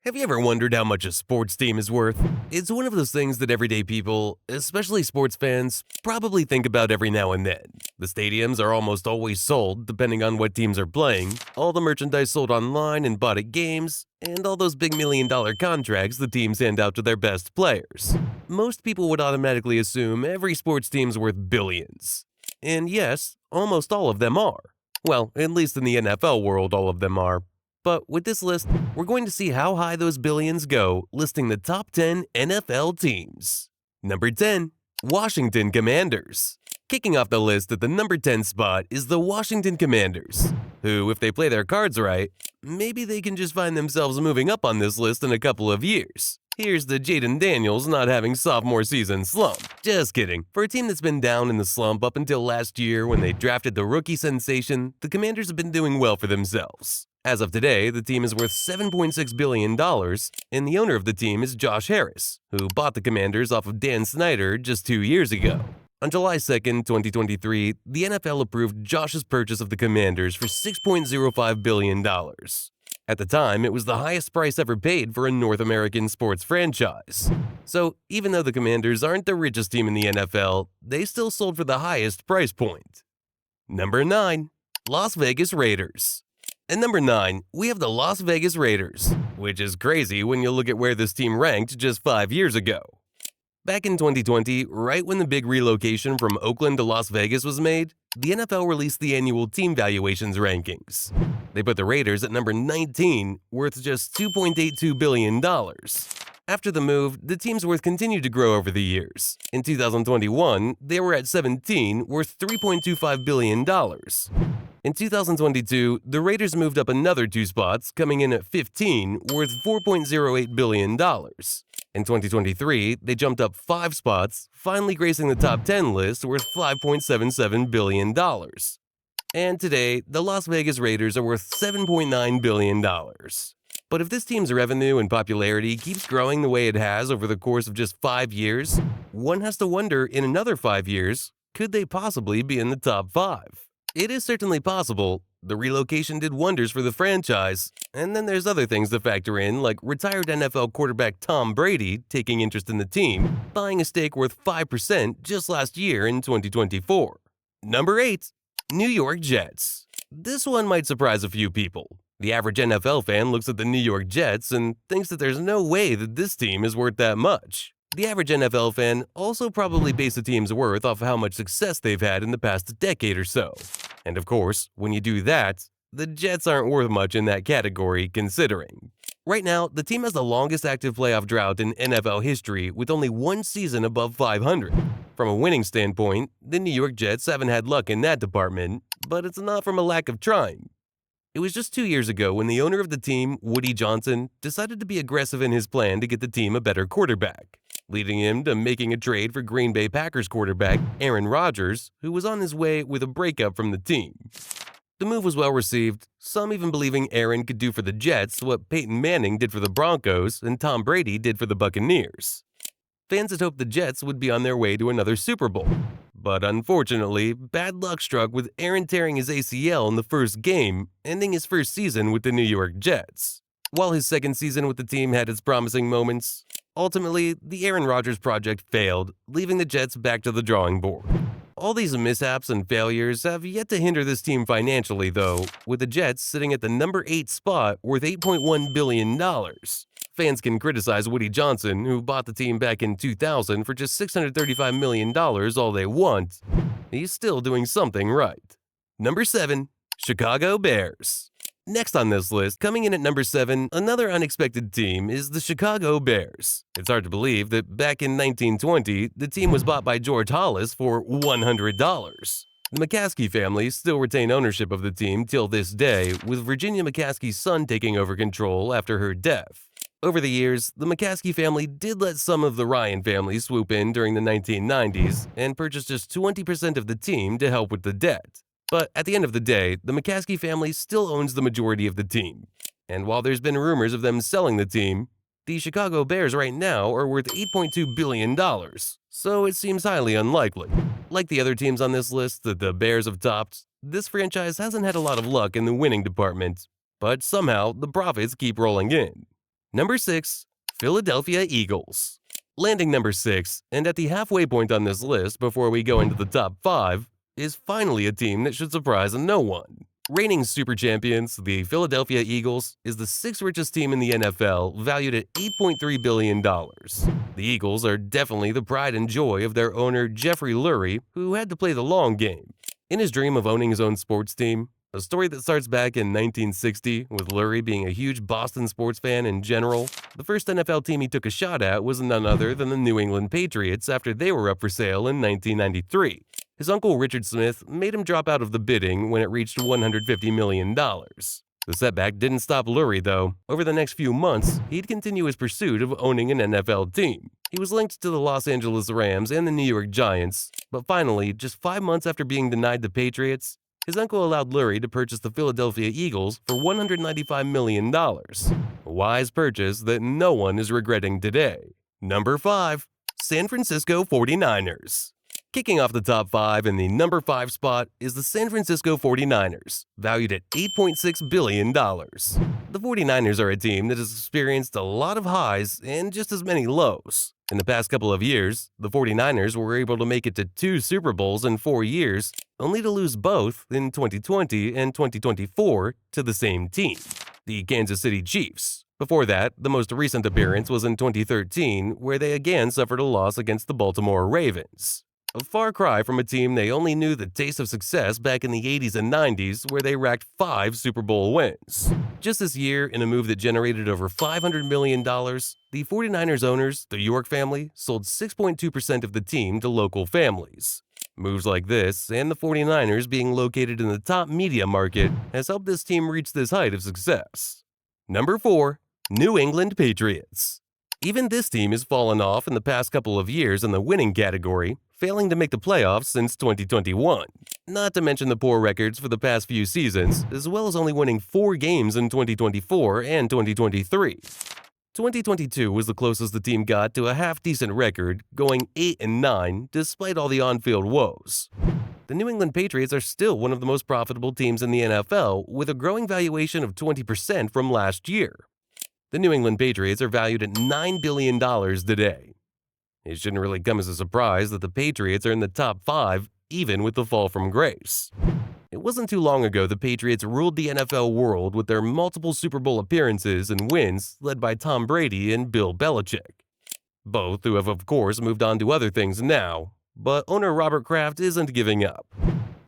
Have you ever wondered how much a sports team is worth? It's one of those things that everyday people, especially sports fans, probably think about every now and then. The stadiums are almost always sold, depending on what teams are playing, all the merchandise sold online and bought at games, and all those big million-dollar contracts the teams hand out to their best players. Most people would automatically assume every sports team's worth billions. And yes, almost all of them are. Well, at least in the NFL world, all of them are. But with this list, we're going to see how high those billions go, listing the top 10 NFL teams. Number 10. Washington Commanders. Kicking off the list at the number 10 spot is the Washington Commanders, who, if they play their cards right, maybe they can just find themselves moving up on this list in a couple of years. Here's the Jaden Daniels not having sophomore season slump. Just kidding. For a team that's been down in the slump up until last year when they drafted the rookie sensation, the Commanders have been doing well for themselves. As of today, the team is worth $7.6 billion, and the owner of the team is Josh Harris, who bought the Commanders off of Dan Snyder just 2 years ago. On July 2, 2023, the NFL approved Josh's purchase of the Commanders for $6.05 billion. At the time, it was the highest price ever paid for a North American sports franchise. So, even though the Commanders aren't the richest team in the NFL, they still sold for the highest price point. Number 9. Las Vegas Raiders. At number 9, we have the Las Vegas Raiders, which is crazy when you look at where this team ranked just 5 years ago. Back in 2020, right when the big relocation from Oakland to Las Vegas was made, the NFL released the annual team valuations rankings. They put the Raiders at number 19, worth just $2.82 billion. After the move, the team's worth continued to grow over the years. In 2021, they were at 17, worth $3.25 billion. In 2022, the Raiders moved up another 2 spots, coming in at 15, worth $4.08 billion. In 2023, they jumped up 5 spots, finally gracing the top 10 list, worth $5.77 billion. And today, the Las Vegas Raiders are worth $7.9 billion. But if this team's revenue and popularity keeps growing the way it has over the course of just 5 years, one has to wonder in another 5 years, could they possibly be in the top 5? It is certainly possible. The relocation did wonders for the franchise. And then there's other things to factor in, like retired NFL quarterback Tom Brady taking interest in the team, buying a stake worth 5% just last year in 2024. Number 8. New York Jets. This one might surprise a few people. The average NFL fan looks at the New York Jets and thinks that there's no way that this team is worth that much. The average NFL fan also probably bases a team's worth off of how much success they've had in the past decade or so. And of course, when you do that, the Jets aren't worth much in that category considering. Right now, the team has the longest active playoff drought in NFL history with only 1 season above 500. From a winning standpoint, the New York Jets haven't had luck in that department, but it's not from a lack of trying. It was just 2 years ago when the owner of the team, Woody Johnson, decided to be aggressive in his plan to get the team a better quarterback, leading him to making a trade for Green Bay Packers quarterback Aaron Rodgers, who was on his way with a breakup from the team. The move was well received, some even believing Aaron could do for the Jets what Peyton Manning did for the Broncos and Tom Brady did for the Buccaneers. Fans had hoped the Jets would be on their way to another Super Bowl. But unfortunately, bad luck struck with Aaron tearing his ACL in the first game, ending his first season with the New York Jets. While his second season with the team had its promising moments, ultimately, the Aaron Rodgers project failed, leaving the Jets back to the drawing board. All these mishaps and failures have yet to hinder this team financially, though, with the Jets sitting at the number 8 spot worth $8.1 billion. Fans can criticize Woody Johnson, who bought the team back in 2000 for just $635 million all they want. He's still doing something right. Number 7. Chicago Bears. Next on this list, coming in at number 7, another unexpected team is the Chicago Bears. It's hard to believe that back in 1920, the team was bought by George Hollis for $100. The McCaskey family still retain ownership of the team till this day, with Virginia McCaskey's son taking over control after her death. Over the years, the McCaskey family did let some of the Ryan family swoop in during the 1990s and purchase just 20% of the team to help with the debt. But at the end of the day, the McCaskey family still owns the majority of the team. And while there's been rumors of them selling the team, the Chicago Bears right now are worth $8.2 billion, so it seems highly unlikely. Like the other teams on this list that the Bears have topped, this franchise hasn't had a lot of luck in the winning department, but somehow the profits keep rolling in. Number 6. Philadelphia Eagles. Landing number 6, and at the halfway point on this list before we go into the top 5, is finally a team that should surprise no one. Reigning super champions, the Philadelphia Eagles is the 6th richest team in the NFL, valued at $8.3 billion. The Eagles are definitely the pride and joy of their owner Jeffrey Lurie, who had to play the long game. In his dream of owning his own sports team, a story that starts back in 1960, with Lurie being a huge Boston sports fan in general, the first NFL team he took a shot at was none other than the New England Patriots after they were up for sale in 1993. His uncle Richard Smith made him drop out of the bidding when it reached $150 million. The setback didn't stop Lurie, though. Over the next few months, he'd continue his pursuit of owning an NFL team. He was linked to the Los Angeles Rams and the New York Giants, but finally, just 5 months after being denied the Patriots, his uncle allowed Lurie to purchase the Philadelphia Eagles for $195 million. A wise purchase that no one is regretting today. Number 5. San Francisco 49ers. Kicking off the top 5 in the number 5 spot is the San Francisco 49ers, valued at $8.6 billion. The 49ers are a team that has experienced a lot of highs and just as many lows. In the past couple of years, the 49ers were able to make it to 2 Super Bowls in 4 years, only to lose both in 2020 and 2024 to the same team, the Kansas City Chiefs. Before that, the most recent appearance was in 2013, where they again suffered a loss against the Baltimore Ravens. A far cry from a team they only knew the taste of success back in the 80s and 90s, where they racked 5 Super Bowl wins. Just this year, in a move that generated over $500 million, the 49ers owners, the York family, sold 6.2% of the team to local families. Moves like this, and the 49ers being located in the top media market, has helped this team reach this height of success. Number 4. New England Patriots. Even this team has fallen off in the past couple of years in the winning category, failing to make the playoffs since 2021. Not to mention the poor records for the past few seasons, as well as only winning 4 games in 2024 and 2023. 2022 was the closest the team got to a half-decent record, going 8-9 despite all the on-field woes. The New England Patriots are still one of the most profitable teams in the NFL, with a growing valuation of 20% from last year. The New England Patriots are valued at $9 billion today. It shouldn't really come as a surprise that the Patriots are in the top 5, even with the fall from grace. It wasn't too long ago the Patriots ruled the NFL world with their multiple Super Bowl appearances and wins led by Tom Brady and Bill Belichick. Both who have of course moved on to other things now, but owner Robert Kraft isn't giving up.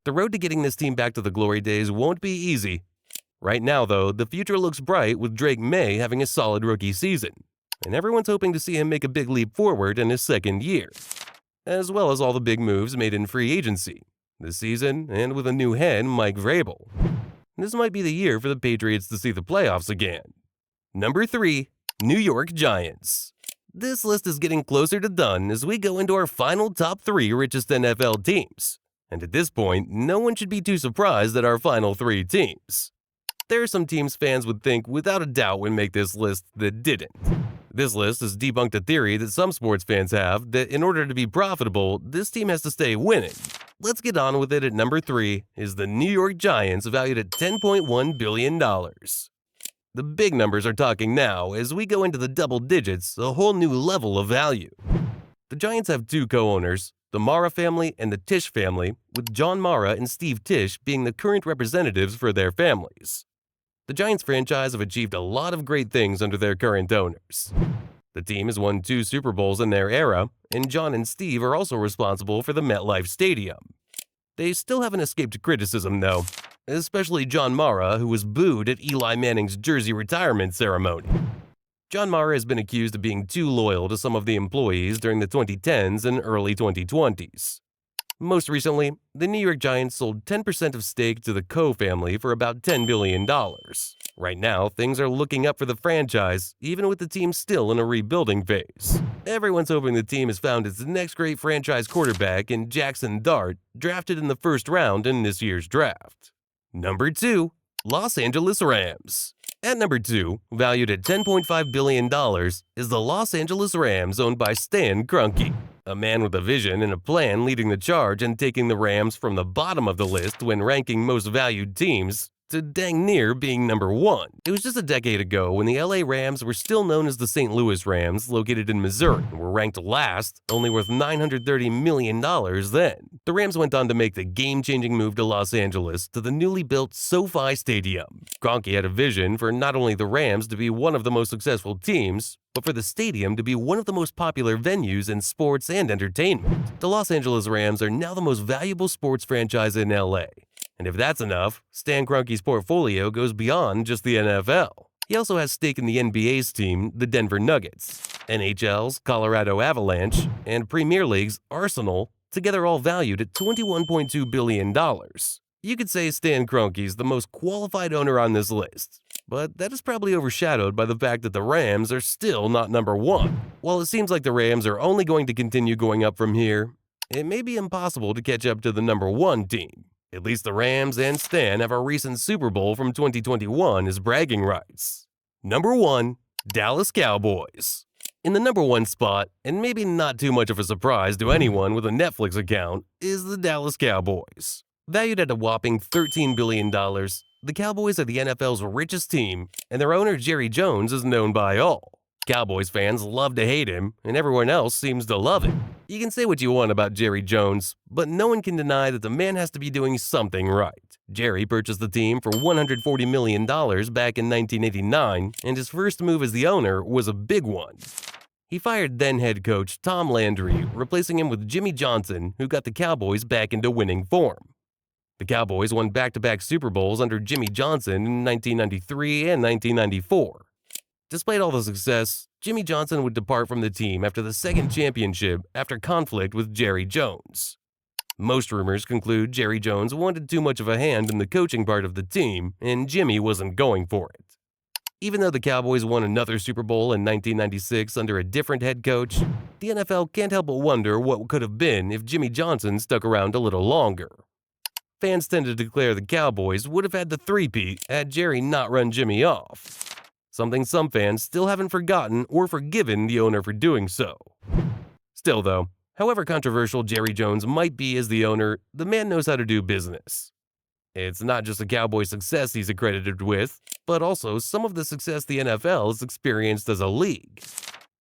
The road to getting this team back to the glory days won't be easy. Right now, though, the future looks bright with Drake May having a solid rookie season, and everyone's hoping to see him make a big leap forward in his second year, as well as all the big moves made in free agency this season and with a new head, Mike Vrabel. This might be the year for the Patriots to see the playoffs again. Number 3. New York Giants. This list is getting closer to done as we go into our final top 3 richest NFL teams, and at this point, no one should be too surprised at our final 3 teams. There are some teams fans would think without a doubt would make this list that didn't. This list has debunked a theory that some sports fans have that in order to be profitable, this team has to stay winning. Let's get on with it. At number 3 is the New York Giants, valued at $10.1 billion. The big numbers are talking now as we go into the double digits, a whole new level of value. The Giants have 2 co-owners, the Mara family and the Tisch family, with John Mara and Steve Tisch being the current representatives for their families. The Giants franchise have achieved a lot of great things under their current owners. The team has won 2 Super Bowls in their era, and John and Steve are also responsible for the MetLife Stadium. They still haven't escaped criticism, though, especially John Mara, who was booed at Eli Manning's jersey retirement ceremony. John Mara has been accused of being too loyal to some of the employees during the 2010s and early 2020s. Most recently, the New York Giants sold 10% of stake to the Coe family for about $10 billion. Right now, things are looking up for the franchise, even with the team still in a rebuilding phase. Everyone's hoping the team has found its next great franchise quarterback in Jackson Dart, drafted in the first round in this year's draft. Number 2. Los Angeles Rams. At number 2, valued at $10.5 billion, is the Los Angeles Rams, owned by Stan Kroenke. A man with a vision and a plan leading the charge and taking the Rams from the bottom of the list when ranking most valued teams to dang near being number 1. It was just a decade ago when the LA Rams were still known as the St. Louis Rams, located in Missouri, and were ranked last, only worth $930 million then. The Rams went on to make the game-changing move to Los Angeles to the newly built SoFi Stadium. Kroenke had a vision for not only the Rams to be one of the most successful teams, but for the stadium to be one of the most popular venues in sports and entertainment. The Los Angeles Rams are now the most valuable sports franchise in LA. And if that's enough, Stan Kroenke's portfolio goes beyond just the NFL. He also has stake in the NBA's team, the Denver Nuggets, NHL's Colorado Avalanche, and Premier League's Arsenal, together all valued at $21.2 billion. You could say Stan Kroenke's the most qualified owner on this list, but that is probably overshadowed by the fact that the Rams are still not number 1. While it seems like the Rams are only going to continue going up from here, it may be impossible to catch up to the number 1 team. At least the Rams and Stan have our recent Super Bowl from 2021 as bragging rights. Number 1, Dallas Cowboys. In the number 1 spot, and maybe not too much of a surprise to anyone with a Netflix account, is the Dallas Cowboys. Valued at a whopping $13 billion, the Cowboys are the NFL's richest team, and their owner Jerry Jones is known by all. Cowboys fans love to hate him, and everyone else seems to love him. You can say what you want about Jerry Jones, but no one can deny that the man has to be doing something right. Jerry purchased the team for $140 million back in 1989, and his first move as the owner was a big one. He fired then head coach Tom Landry, replacing him with Jimmy Johnson, who got the Cowboys back into winning form. The Cowboys won back-to-back Super Bowls under Jimmy Johnson in 1993 and 1994. Despite all the success, Jimmy Johnson would depart from the team after the second championship after conflict with Jerry Jones. Most rumors conclude Jerry Jones wanted too much of a hand in the coaching part of the team, and Jimmy wasn't going for it. Even though the Cowboys won another Super Bowl in 1996 under a different head coach, the NFL can't help but wonder what could have been if Jimmy Johnson stuck around a little longer. Fans tend to declare the Cowboys would have had the three-peat had Jerry not run Jimmy off. Something some fans still haven't forgotten or forgiven the owner for doing so. Still though, however controversial Jerry Jones might be as the owner, the man knows how to do business. It's not just the Cowboys' success he's accredited with, but also some of the success the NFL has experienced as a league.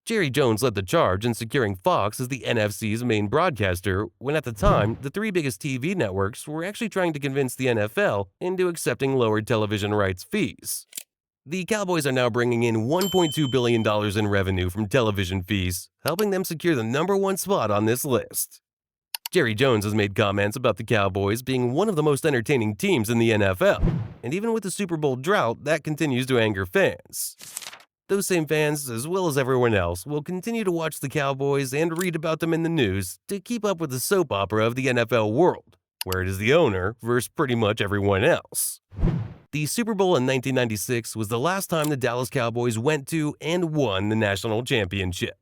Jerry Jones led the charge in securing Fox as the NFC's main broadcaster, when at the time, the 3 biggest TV networks were actually trying to convince the NFL into accepting lower television rights fees. The Cowboys are now bringing in $1.2 billion in revenue from television fees, helping them secure the number 1 spot on this list. Jerry Jones has made comments about the Cowboys being one of the most entertaining teams in the NFL, and even with the Super Bowl drought, that continues to anger fans. Those same fans, as well as everyone else, will continue to watch the Cowboys and read about them in the news to keep up with the soap opera of the NFL world, where it is the owner versus pretty much everyone else. The Super Bowl in 1996 was the last time the Dallas Cowboys went to and won the national championship.